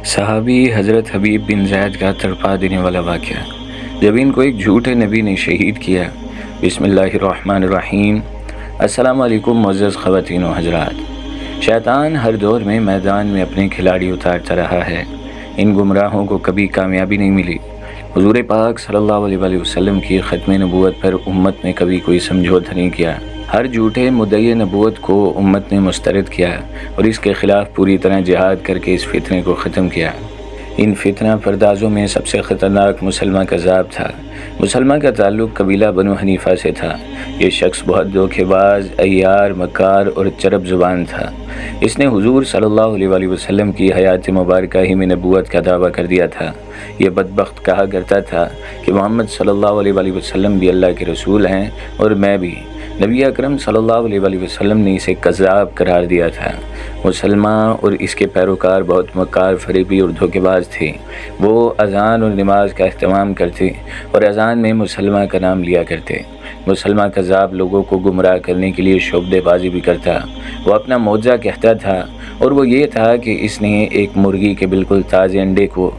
صحابی حضرت حبیب بن زید کا تڑپا دینے والا واقعہ جب ان کو ایک جھوٹے نبی نے شہید کیا۔ بسم اللہ الرحمن الرحیم۔ السلام علیکم معزز خواتین و حضرات۔ شیطان ہر دور میں میدان میں اپنے کھلاڑی اتارتا رہا ہے۔ ان گمراہوں کو کبھی کامیابی نہیں ملی۔ حضور پاک صلی اللہ علیہ وسلم کی ختم نبوت پر امت نے کبھی کوئی سمجھوتا نہیں کیا۔ ہر جھوٹے مدعی نبوت کو امت نے مسترد کیا اور اس کے خلاف پوری طرح جہاد کر کے اس فتنے کو ختم کیا۔ ان فتنہ پردازوں میں سب سے خطرناک مسلمہ کذاب تھا۔ مسلمہ کا تعلق قبیلہ بنو حنیفہ سے تھا۔ یہ شخص بہت دھوکے باز، عیار، مکار اور چرب زبان تھا۔ اس نے حضور صلی اللہ علیہ وسلم کی حیات مبارکہ ہی میں نبوت کا دعویٰ کر دیا تھا۔ یہ بدبخت کہا کرتا تھا کہ محمد صلی اللہ علیہ وسلم بھی اللہ کے رسول ہیں اور میں بھی۔ نبی اکرم صلی اللہ علیہ وسلم نے اسے کذاب قرار دیا تھا۔ مسلمہ اور اس کے پیروکار بہت مکار، فریبی اور دھوکے باز تھے۔ وہ اذان اور نماز کا اہتمام کرتے اور اذان میں مسلمہ کا نام لیا کرتے۔ مسلمہ کذاب لوگوں کو گمراہ کرنے کے لیے شعبدے بازی بھی کرتا۔ وہ اپنا معجزہ کہتا تھا اور وہ یہ تھا کہ اس نے ایک مرغی کے بالکل تازے انڈے کو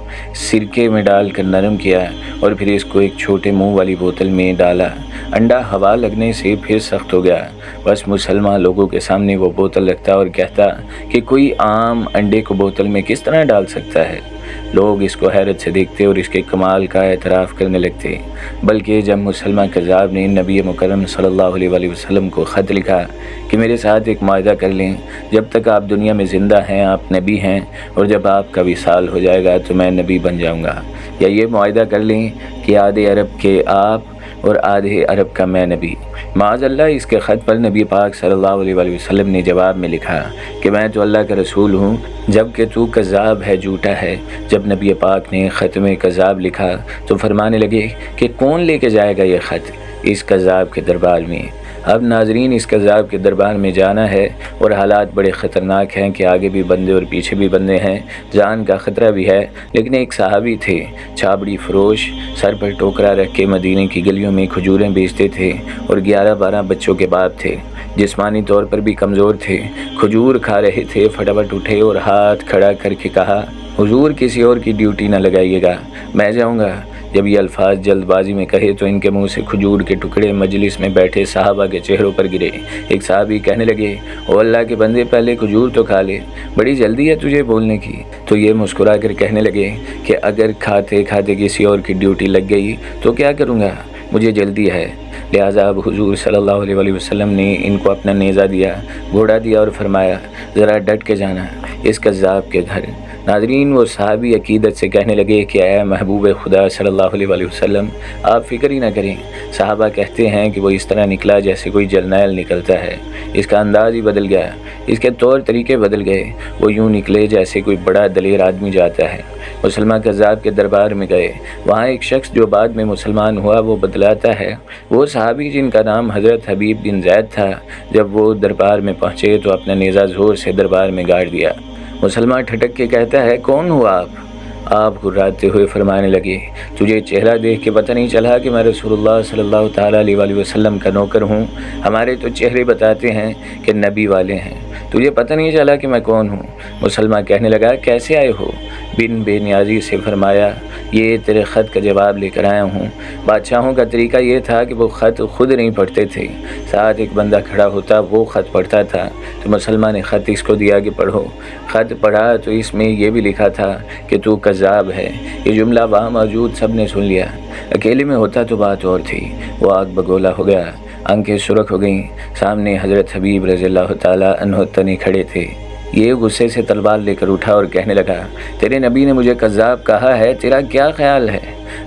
سرکے میں ڈال کر نرم کیا اور پھر اس کو ایک چھوٹے منہ والی بوتل میں ڈالا۔ انڈا ہوا لگنے سے پھر سخت ہو گیا۔ بس مسلمان لوگوں کے سامنے وہ بوتل رکھتا اور کہتا کہ کوئی عام انڈے کو بوتل میں کس طرح ڈال سکتا ہے۔ لوگ اس کو حیرت سے دیکھتے اور اس کے کمال کا اعتراف کرنے لگتے۔ بلکہ جب مسلمہ کذاب نے نبی مکرم صلی اللہ علیہ وسلم کو خط لکھا کہ میرے ساتھ ایک معاہدہ کر لیں، جب تک آپ دنیا میں زندہ ہیں آپ نبی ہیں اور جب آپ کا وصال ہو جائے گا تو میں نبی بن جاؤں گا، یا یہ معاہدہ کر لیں کہ آدھے عرب کے آپ اور آدھے عرب کا میں نبی۔ معاذ اللہ اس کے خط پر نبی پاک صلی اللہ علیہ وسلم نے جواب میں لکھا کہ میں تو اللہ کا رسول ہوں جبکہ تو کذاب ہے، جھوٹا ہے۔ جب نبی پاک نے ختم کذاب لکھا تو فرمانے لگے کہ کون لے کے جائے گا یہ خط اس کذاب کے دربار میں۔ اب ناظرین اس کذاب کے دربار میں جانا ہے اور حالات بڑے خطرناک ہیں کہ آگے بھی بندے اور پیچھے بھی بندے ہیں، جان کا خطرہ بھی ہے۔ لیکن ایک صحابی تھے، چھابڑی فروش، سر پر ٹوکرا رکھ کے مدینے کی گلیوں میں کھجوریں بیچتے تھے اور 11-12 بچوں کے باپ تھے۔ جسمانی طور پر بھی کمزور تھے۔ کھجور کھا رہے تھے، فٹافٹ اٹھے اور ہاتھ کھڑا کر کے کہا، حضور کسی اور کی ڈیوٹی نہ لگائیے گا، میں جاؤں گا۔ جب یہ الفاظ جلد بازی میں کہے تو ان کے منہ سے کھجور کے ٹکڑے مجلس میں بیٹھے صحابہ کے چہروں پر گرے۔ ایک صحابی کہنے لگے، او اللہ کے بندے پہلے کھجور تو کھا لے، بڑی جلدی ہے تجھے بولنے کی۔ تو یہ مسکرا کر کہنے لگے کہ اگر کھاتے کھاتے کسی اور کی ڈیوٹی لگ گئی تو کیا کروں گا، مجھے جلدی ہے۔ لہٰذا اب حضور صلی اللہ علیہ وسلم نے ان کو اپنا نیزہ دیا، گھوڑا دیا اور فرمایا، ذرا ڈٹ کے جانا اس کذاب کے گھر۔ ناظرین وہ صحابی عقیدت سے کہنے لگے کہ اے محبوب خدا صلی اللہ علیہ وسلم آپ فکر ہی نہ کریں۔ صحابہ کہتے ہیں کہ وہ اس طرح نکلا جیسے کوئی جرنیل نکلتا ہے۔ اس کا انداز ہی بدل گیا، اس کے طور طریقے بدل گئے۔ وہ یوں نکلے جیسے کوئی بڑا دلیر آدمی جاتا ہے۔ مسلمہ کذاب کے دربار میں گئے۔ وہاں ایک شخص جو بعد میں مسلمان ہوا وہ بتلاتا ہے، وہ صحابی جن کا نام حضرت حبیب بن زید تھا، جب وہ دربار میں پہنچے تو اپنا نیزہ زور سے دربار میں گاڑ دیا۔ مسلمان ٹھٹک کے کہتا ہے، کون ہوا آپ گھراتے ہوئے فرمانے لگے، تجھے چہرہ دیکھ کے پتہ نہیں چلا کہ میں رسول اللہ صلی اللہ تعالیٰ علیہ وسلم کا نوکر ہوں؟ ہمارے تو چہرے بتاتے ہیں کہ نبی والے ہیں، تجھے پتہ نہیں چلا کہ میں کون ہوں؟ مسلمان کہنے لگا، کیسے آئے ہو؟ بن بے نیازی سے فرمایا، یہ تیرے خط کا جواب لے کر آیا ہوں۔ بادشاہوں کا طریقہ یہ تھا کہ وہ خط خود نہیں پڑھتے تھے، ساتھ ایک بندہ کھڑا ہوتا وہ خط پڑھتا تھا۔ تو مسلمان نے خط اس کو دیا کہ پڑھو۔ خط پڑھا تو اس میں یہ بھی لکھا تھا کہ تو کذاب ہے۔ یہ جملہ وہاں موجود سب نے سن لیا۔ اکیلے میں ہوتا تو بات اور تھی۔ وہ آگ بگولا ہو گیا، آنکھیں سرخ ہو گئیں۔ سامنے حضرت حبیب رضی اللہ تعالیٰ عنہ تنی کھڑے تھے۔ یہ غصے سے تلوار لے کر اٹھا اور کہنے لگا، تیرے نبی نے مجھے کذاب کہا ہے، تیرا کیا خیال ہے؟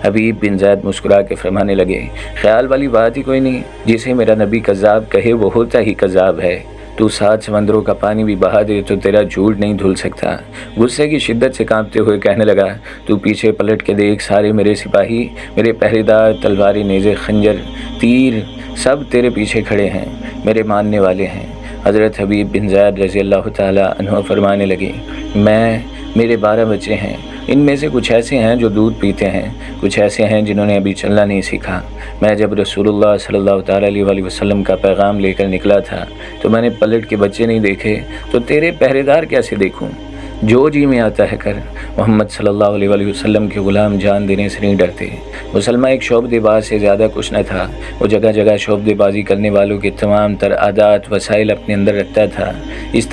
حبیب بن زید مسکرا کے فرمانے لگے، خیال والی بات ہی کوئی نہیں، جسے میرا نبی کذاب کہے وہ ہوتا ہی کذاب ہے۔ تو 7 سمندروں کا پانی بھی بہا دے تو تیرا جھوٹ نہیں دھل سکتا۔ غصے کی شدت سے کانپتے ہوئے کہنے لگا، تو پیچھے پلٹ کے دیکھ، سارے میرے سپاہی، میرے پہرے دار، تلواریں، نیزے، خنجر، تیر سب تیرے پیچھے کھڑے ہیں، میرے ماننے والے ہیں۔ حضرت حبیب بن زید رضی اللہ تعالیٰ عنہ فرمانے لگے، میرے 12 بچے ہیں، ان میں سے کچھ ایسے ہیں جو دودھ پیتے ہیں، کچھ ایسے ہیں جنہوں نے ابھی چلنا نہیں سیکھا۔ میں جب رسول اللہ صلی اللہ تعالیٰ علیہ وسلم کا پیغام لے کر نکلا تھا تو میں نے پلٹ کے بچے نہیں دیکھے، تو تیرے پہرے دار کیسے دیکھوں؟ جو جی میں آتا ہے کر، محمد صلی اللہ علیہ وآلہ وسلم کے غلام جان دینے سے نہیں ڈرتے۔ مسلمہ ایک شعبدے باز سے زیادہ کچھ نہ تھا، وہ جگہ جگہ شعبدے بازی کرنے والوں کے تمام تر عادات وسائل اپنے اندر رکھتا تھا، جس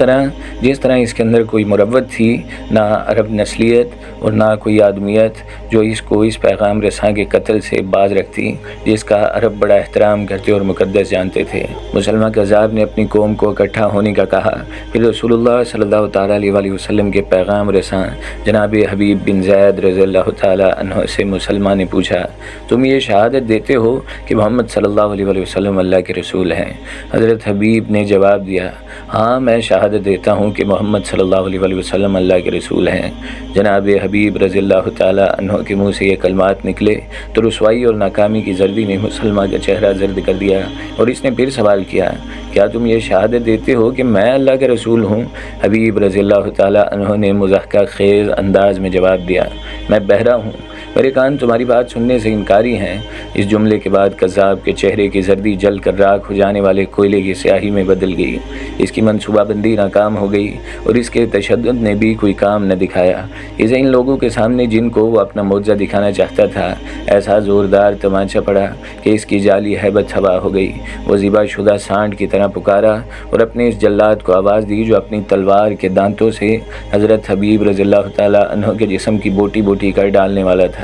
طرح اس کے اندر کوئی مروت تھی، نہ عرب نسلیت اور نہ کوئی آدمیت جو اس کو اس پیغام رساں کے قتل سے باز رکھتی، جس کا عرب بڑا احترام کرتے اور مقدس جانتے تھے۔ مسلمہ کذاب نے اپنی قوم کو اکٹھا ہونے کا کہا، پھر رسول اللہ صلی اللہ تعالیٰ علیہ وآلہ وسلم کے پیغام رساں جناب حبیب بن زید رضی اللہ تعالیٰ عنہ سے مسلمہ نے پوچھا، تم یہ شہادت دیتے ہو کہ محمد صلی اللہ علیہ وآلہ وسلم اللہ کے رسول ہیں؟ حضرت حبیب نے جواب دیا، ہاں میں شہادت دیتا ہوں کہ محمد صلی اللہ علیہ وآلہ وسلم اللہ کے رسول ہیں۔ جناب حبیب رضی اللہ تعالیٰ عنہ کے منہ سے یہ کلمات نکلے تو رسوائی اور ناکامی کی زردی نے مسلمہ کا چہرہ زرد کر دیا، اور اس نے پھر سوال کیا، کیا تم یہ شہادت دیتے ہو کہ میں اللہ کا رسول ہوں؟ حبیب رضی اللہ تعالیٰ عنہ نے مضحکہ خیز انداز میں جواب دیا، میں بہرا ہوں، میرے کان تمہاری بات سننے سے انکاری ہیں۔ اس جملے کے بعد کذاب کے چہرے کی زردی جل کر راکھ ہو جانے والے کوئلے کی سیاہی میں بدل گئی، اس کی منصوبہ بندی ناکام ہو گئی اور اس کے تشدد نے بھی کوئی کام نہ دکھایا۔ اسے ان لوگوں کے سامنے جن کو وہ اپنا معجزہ دکھانا چاہتا تھا ایسا زوردار تمانچہ پڑا کہ اس کی جعلی ہیبت تباہ ہو گئی۔ وہ ذبح شدہ سانڈ کی طرح پکارا اور اپنے اس جلاد کو آواز دی جو اپنی تلوار کے دانتوں سے حضرت حبیب رضی اللہ تعالیٰ عنہ کے جسم کی بوٹی بوٹی کر ڈالنے والا تھا۔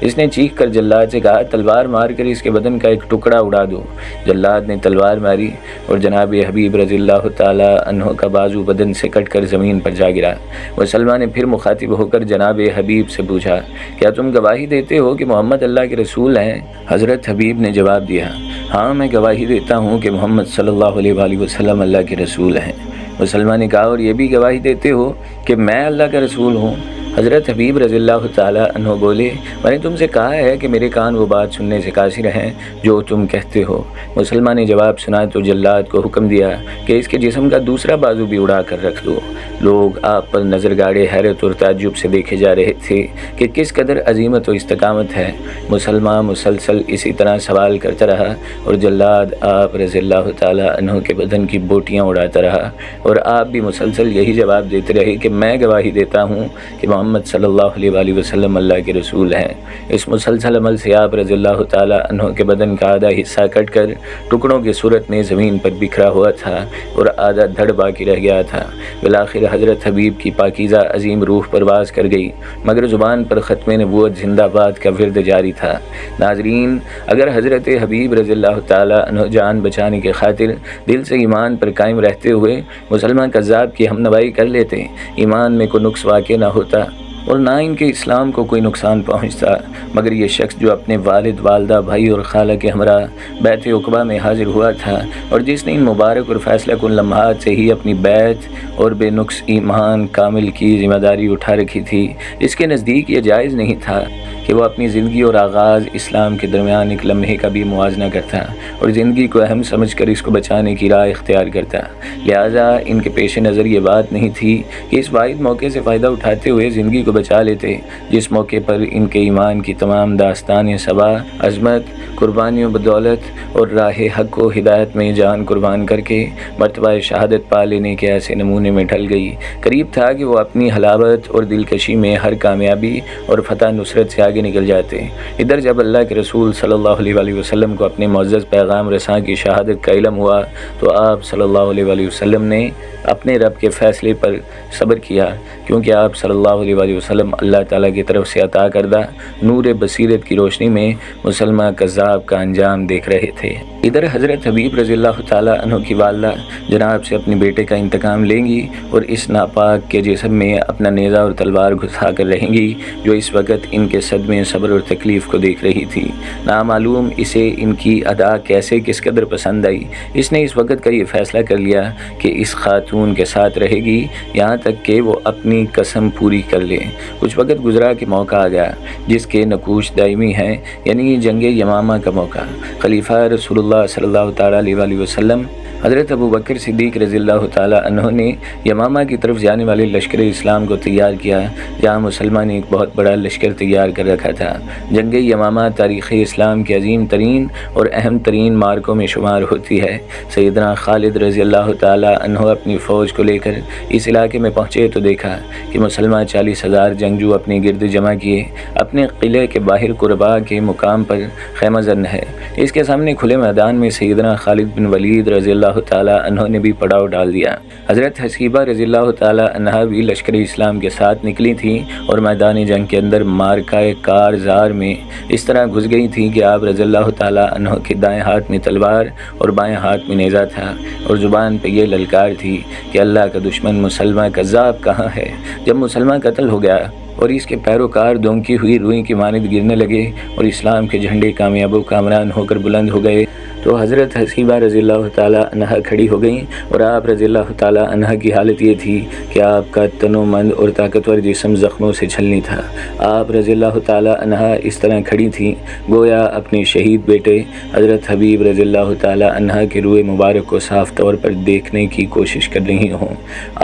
اس نے چیخ کر جلاد سے کہا، تلوار مار کر اس کے بدن کا ایک ٹکڑا اڑا دو۔ جلاد نے تلوار ماری اور جناب حبیب رضی اللہ تعالیٰ عنہ کا بازو بدن سے کٹ کر زمین پر جا گرا۔ مسلمان نے پھر مخاطب ہو کر جناب حبیب سے پوچھا، کیا تم گواہی دیتے ہو کہ محمد اللہ کے رسول ہیں؟ حضرت حبیب نے جواب دیا، ہاں میں گواہی دیتا ہوں کہ محمد صلی اللہ علیہ وآلہ وسلم اللہ کے رسول ہیں۔ مسلمان نے کہا، اور یہ بھی گواہی دیتے ہو کہ میں اللہ کا رسول ہوں؟ حضرت حبیب رضی اللہ تعالیٰ عنہ بولے، میں نے تم سے کہا ہے کہ میرے کان وہ بات سننے سے قاصر ہیں جو تم کہتے ہو۔ مسلمان نے جواب سنا تو جلاد کو حکم دیا کہ اس کے جسم کا دوسرا بازو بھی اڑا کر رکھ دو۔ لوگ آپ پر نظر گاڑے حیرت اور تعجب سے دیکھے جا رہے تھے کہ کس قدر عظیمت و استقامت ہے۔ مسلمان مسلسل اسی طرح سوال کرتا رہا اور جلاد آپ رضی اللہ تعالیٰ عنہ کے بدن کی بوٹیاں اڑاتا رہا، اور آپ بھی مسلسل یہی جواب دیتے رہے کہ میں گواہی دیتا ہوں کہ محمد صلی اللہ علیہ وآلہ وسلم اللہ کے رسول ہیں۔ اس مسلسل عمل سے آپ رضی اللہ تعالیٰ عنہ کے بدن کا آدھا حصہ کٹ کر ٹکڑوں کی صورت میں زمین پر بکھرا ہوا تھا اور آدھا دھڑ باقی رہ گیا تھا۔ بالآخر حضرت حبیب کی پاکیزہ عظیم روح پرواز کر گئی، مگر زبان پر ختم نبوت زندہ باد کا ورد جاری تھا۔ ناظرین، اگر حضرت حبیب رضی اللہ تعالیٰ عنہ جان بچانے کی خاطر دل سے ایمان پر قائم رہتے ہوئے مسلمان کذاب کی ہمنوائی کر لیتے، ایمان میں کوئی نقص واقع نہ ہوتا اور نہ ان کے اسلام کو کوئی نقصان پہنچتا، مگر یہ شخص جو اپنے والد، والدہ، بھائی اور خالہ کے ہمراہ بیت عقبہ میں حاضر ہوا تھا اور جس نے ان مبارک اور فیصلہ کن لمحات سے ہی اپنی بیت اور بے نقص ایمان کامل کی ذمہ داری اٹھا رکھی تھی، اس کے نزدیک یہ جائز نہیں تھا کہ وہ اپنی زندگی اور آغاز اسلام کے درمیان ایک لمحے کا بھی موازنہ کرتا اور زندگی کو اہم سمجھ کر اس کو بچانے کی راہ اختیار کرتا۔ لہٰذا ان کے پیش نظر یہ بات نہیں تھی کہ اس واحد موقع سے فائدہ اٹھاتے ہوئے زندگی کو بچا لیتے جس موقع پر ان کے ایمان کی تمام داستانیں صبا، عظمت، قربانیوں بدولت اور راہ حق و ہدایت میں جان قربان کر کے مرتبہ شہادت پا لینے کے ایسے نمونے میں ڈھل گئی۔ قریب تھا کہ وہ اپنی حلاوت اور دلکشی میں ہر کامیابی اور فتح نصرت سے آگے نکل جاتے۔ ادھر جب اللہ کے رسول صلی اللہ علیہ وآلہ وسلم کو اپنے معزز پیغام رساں کی شہادت کا علم ہوا تو آپ صلی اللہ علیہ وآلہ وسلم نے اپنے رب کے فیصلے پر صبر کیا، کیونکہ آپ صلی اللہ علیہ وآلہ وسلم اللہ تعالیٰ کی طرف سے عطا کردہ نور بصیرت کی روشنی میں مسلمہ کذاب کا انجام دیکھ رہے تھے۔ ادھر حضرت حبیب رضی اللہ تعالیٰ عنہ کی والدہ جناب سے اپنے بیٹے کا انتقام لیں گی اور اس ناپاک کے جسم میں اپنا نیزہ اور تلوار گھسا کر رہیں گی جو اس وقت ان کے صدمے، صبر اور تکلیف کو دیکھ رہی تھی۔ نامعلوم اسے ان کی ادا کیسے کس قدر پسند آئی، اس نے اس وقت کا یہ فیصلہ کر لیا کہ اس خاتون کے ساتھ رہے گی یہاں تک کہ وہ اپنی قسم پوری کر لے۔ کچھ وقت گزرا کہ موقع آ گیا جس کے نقوش دائمی ہیں، یعنی جنگ یمامہ کا موقع۔ خلیفہ رسول اللہ صلی اللہ تعالیٰ علیہ وآلہ وسلم حضرت ابو بکر صدیق رضی اللہ تعالیٰ عنہ نے یمامہ کی طرف جانے والے لشکر اسلام کو تیار کیا، جہاں مسلمان نے ایک بہت بڑا لشکر تیار کر رکھا تھا۔ جنگ یمامہ تاریخ اسلام کے عظیم ترین اور اہم ترین مارکوں میں شمار ہوتی ہے۔ سیدنا خالد رضی اللہ تعالیٰ عنہ اپنی فوج کو لے کر اس علاقے میں پہنچے تو دیکھا کہ مسلمان 40,000 جنگجو اپنے گرد جمع کیے اپنے قلعے کے باہر قربا کے مقام پر خیمہ زن ہے۔ اس کے سامنے کھلے میدان میں سیدنا خالد بن ولید رضی اللہ تعالیٰ عنہ نے بھی پڑاؤ ڈال دیا۔ حضرت حسیبہ رضی اللہ تعالیٰ عنہ بھی لشکر اسلام کے ساتھ نکلی تھیں اور میدان جنگ کے اندر مارکہ کارزار میں اس طرح گھس گئی تھیں کہ آپ رضی اللہ تعالیٰ عنہ کے دائیں ہاتھ میں تلوار اور بائیں ہاتھ میں نیزہ تھا، اور زبان پہ یہ للکار تھی کہ اللہ کا دشمن مسلمہ کذاب کہاں ہے۔ جب مسلمہ قتل ہو گیا اور اس کے پیروکار دونکی ہوئی روئی کی مانند گرنے لگے اور اسلام کے جھنڈے کامیاب و کامران ہو کر بلند ہو گئے، تو حضرت حسیبہ رضی اللہ تعالیٰ عنہ کھڑی ہو گئیں، اور آپ رضی اللہ تعالیٰ عنہ کی حالت یہ تھی کہ آپ کا تنومند اور طاقتور جسم زخموں سے چھلنی تھا۔ آپ رضی اللہ تعالیٰ عنہ اس طرح کھڑی تھیں گویا اپنے شہید بیٹے حضرت حبیب رضی اللہ تعالیٰ عنہ کے روئے مبارک کو صاف طور پر دیکھنے کی کوشش کر رہی ہوں۔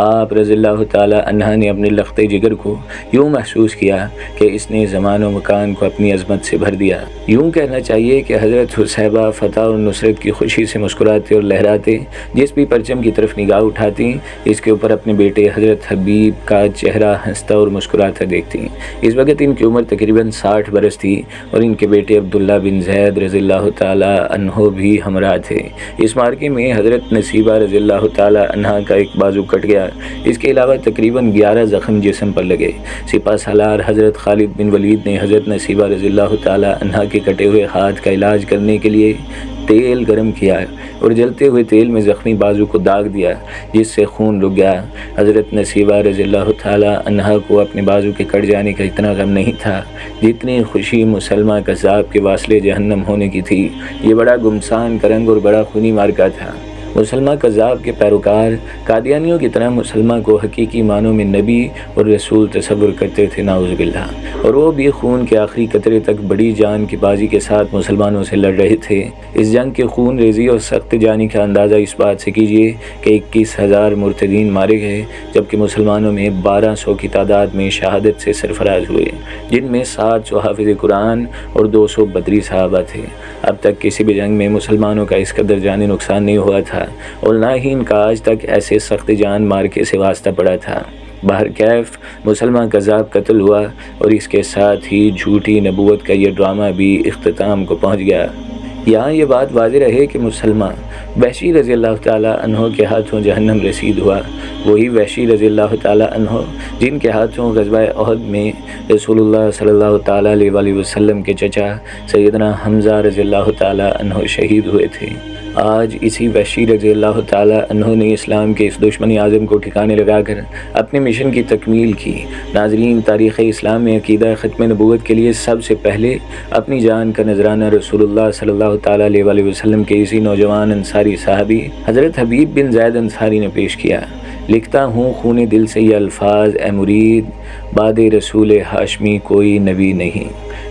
آپ رضی اللہ تعالیٰ عنہ نے اپنے لخت جگر کو یوں محسوس کیا کہ اس نے زمان و مکان کو اپنی عظمت سے بھر دیا۔ یوں کہنا چاہیے کہ حضرت حسیبہ فتح اور نصرت کی خوشی سے مسکراتے اور لہراتے، جس بھی پرچم کی طرف نگاہ اٹھاتی اس کے اوپر اپنے بیٹے حضرت حبیب کا چہرہ ہنستا اور مسکراتا دیکھتی۔ اس وقت ان کی عمر تقریباً 60 برس تھی، اور ان کے بیٹے عبداللہ بن زید رضی اللہ تعالیٰ عنہ بھی ہمراہ تھے۔ اس مارکے میں حضرت نصیبہ رضی اللہ تعالیٰ عنہ کا ایک بازو کٹ گیا، اس کے علاوہ تقریباً 11 زخم جسم پر لگے۔ سپہ سالار حضرت خالد بن ولید نے حضرت نصیبہ رضی اللہ تعالیٰ عنہ کے کٹے ہوئے ہاتھ کا علاج کرنے کے لیے تیل گرم کیا اور جلتے ہوئے تیل میں زخمی بازو کو داغ دیا، جس سے خون رک گیا۔ حضرت نصیبہ رضی اللہ تعالیٰ عنہ کو اپنے بازو کے کٹ جانے کا اتنا غم نہیں تھا جتنی خوشی مسلمہ کذاب کے واصلے جہنم ہونے کی تھی۔ یہ بڑا گمسان کرنگ اور بڑا خونی مارکا تھا۔ مسلمہ کذاب کے پیروکار قادیانیوں کی طرح مسلمہ کو حقیقی معنوں میں نبی اور رسول تصور کرتے تھے، نعوذ باللہ، اور وہ بھی خون کے آخری قطرے تک بڑی جان کی بازی کے ساتھ مسلمانوں سے لڑ رہے تھے۔ اس جنگ کے خون ریزی اور سخت جانی کا اندازہ اس بات سے کیجیے کہ 21,000 مرتدین مارے گئے، جبکہ مسلمانوں میں 1200 کی تعداد میں شہادت سے سرفراز ہوئے، جن میں 700 حافظ قرآن اور 200 بدری صحابہ تھے۔ اب تک کسی بھی جنگ میں مسلمانوں کا اس قدر جانی نقصان نہیں ہوا تھا، اور نہ ہی ان کا آج تک ایسے سخت جان مارکے سے واسطہ پڑا تھا۔ بہرکیف مسلمہ کذاب قتل ہوا، اور اس کے ساتھ ہی جھوٹی نبوت کا یہ ڈرامہ بھی اختتام کو پہنچ گیا۔ یہاں یہ بات واضح رہے کہ مسلمہ وحشی رضی اللہ تعالیٰ عنہ کے ہاتھوں جہنم رسید ہوا، وہی وحشی رضی اللہ تعالیٰ عنہ جن کے ہاتھوں غزوہ احد میں رسول اللہ صلی اللہ تعالیٰ علیہ وآلہ وسلم کے چچا سیدنا حمزہ رضی اللہ تعالیٰ عنہ شہید ہوئے تھے۔ آج اسی وحشی رضی اللہ تعالیٰ عنہ نے اسلام کے اس دشمن اعظم کو ٹھکانے لگا کر اپنے مشن کی تکمیل کی۔ ناظرین، تاریخ اسلام میں عقیدہ ختم نبوت کے لیے سب سے پہلے اپنی جان کا نذرانہ رسول اللہ صلی اللہ تعالیٰ علیہ وآلہ وسلم کے اسی نوجوان انصاری صحابی حضرت حبیب بن زید انصاری نے پیش کیا۔ لکھتا ہوں خون دل سے یہ الفاظ، اے مرید، بعد رسول ہاشمی کوئی نبی نہیں۔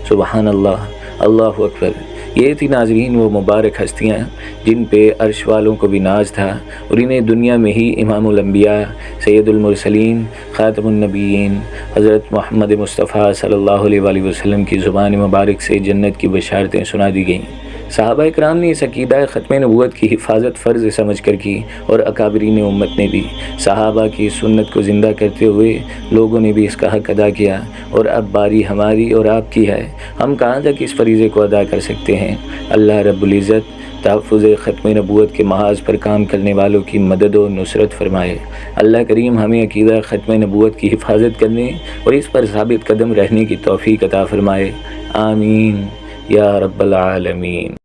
سبحان اللہ، اللہ اکبر۔ یہ تھی ناظرین وہ مبارک ہستیاں جن پہ عرش والوں کو بھی ناز تھا، اور انہیں دنیا میں ہی امام الانبیاء، سید المرسلین، خاتم النبیین حضرت محمد مصطفیٰ صلی اللہ علیہ وآلہ وسلم کی زبان مبارک سے جنت کی بشارتیں سنا دی گئیں۔ صحابہ اکرام نے اس عقیدہ ختم نبوت کی حفاظت فرض سمجھ کر کی، اور اکابرین امت نے بھی صحابہ کی سنت کو زندہ کرتے ہوئے لوگوں نے بھی اس کا حق ادا کیا، اور اب باری ہماری اور آپ کی ہے، ہم کہاں تک اس فریضے کو ادا کر سکتے ہیں۔ اللہ رب العزت تحفظ ختم نبوت کے محاذ پر کام کرنے والوں کی مدد و نصرت فرمائے۔ اللہ کریم ہمیں عقیدہ ختم نبوت کی حفاظت کرنے اور اس پر ثابت قدم رہنے کی توفیق عطا فرمائے، آمین یا رب العالمین۔